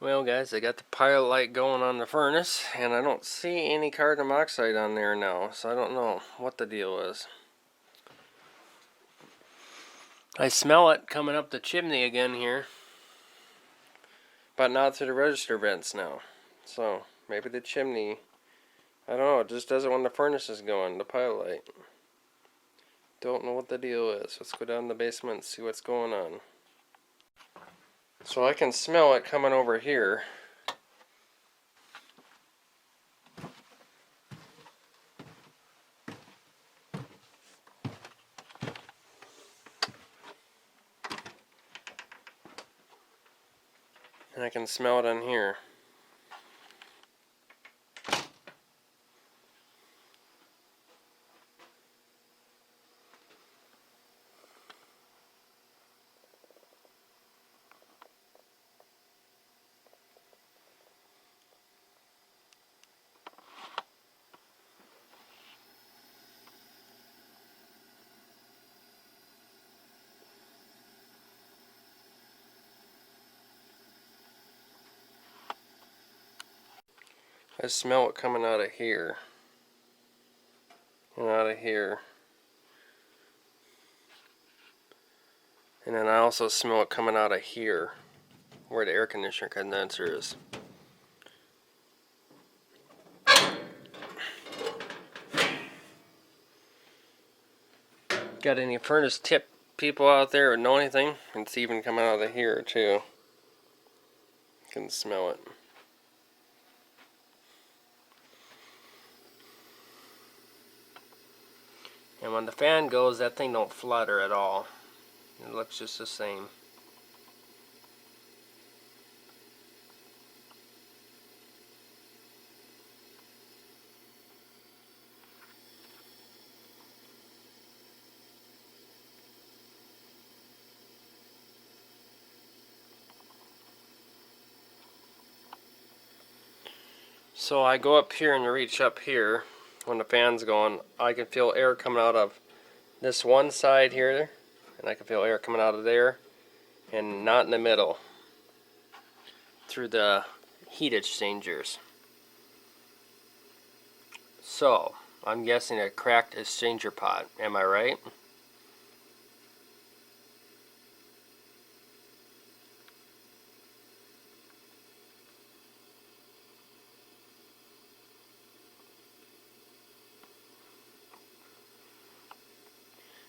Well guys, I got the pilot light going on the furnace and I don't see any carbon monoxide on there now, so I don't know what the deal is. I smell it coming up the chimney again here, but not through the register vents now. So maybe the chimney, I don't know, it just does it when the furnace is going, the pilot light. Don't know what the deal is. Let's go down in the basement and see what's going on. So I can smell it coming over here. And I can smell it on here. I smell it coming out of here. And out of here. And then I also smell it coming out of here, where the air conditioner condenser is. Got any furnace tip people out there who know anything? It's even coming out of here too. You can smell it. And when the fan goes, that thing don't flutter at all. It looks just the same. So I go up here and reach up here. When the fan's going, I can feel air coming out of this one side here, and I can feel air coming out of there, and not in the middle, through the heat exchangers. So, I'm guessing a cracked exchanger pot. Am I right?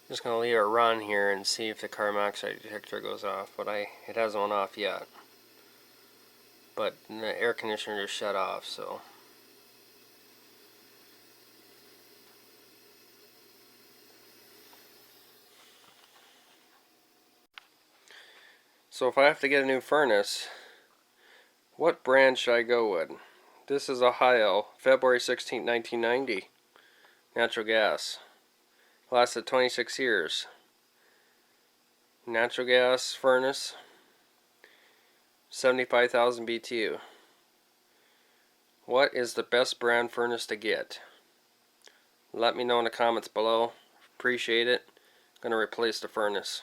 Just going to leave it run here and see if the carbon monoxide detector goes off, but it hasn't went off yet. But the air conditioner just shut off, so. So if I have to get a new furnace, what brand should I go with? This is Ohio, February 16, 1990. Natural gas. Lasted 26 years. Natural gas furnace, 75,000 BTU. What is the best brand furnace to get? Let me know in the comments below. Appreciate it. I'm going to replace the furnace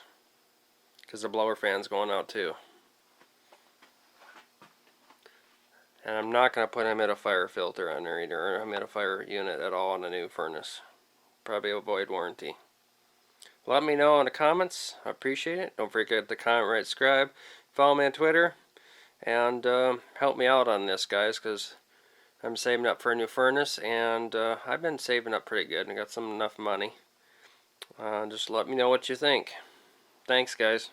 because the blower fan's going out too. And I'm not going to put a humidifier filter on there either, or a humidifier unit at all on the new furnace. Probably avoid warranty. Let me know in the comments. I appreciate it. Don't forget to comment, rate, subscribe. Follow me on Twitter. And help me out on this, guys, because I'm saving up for a new furnace. And I've been saving up pretty good. I got enough money. Just let me know what you think. Thanks, guys.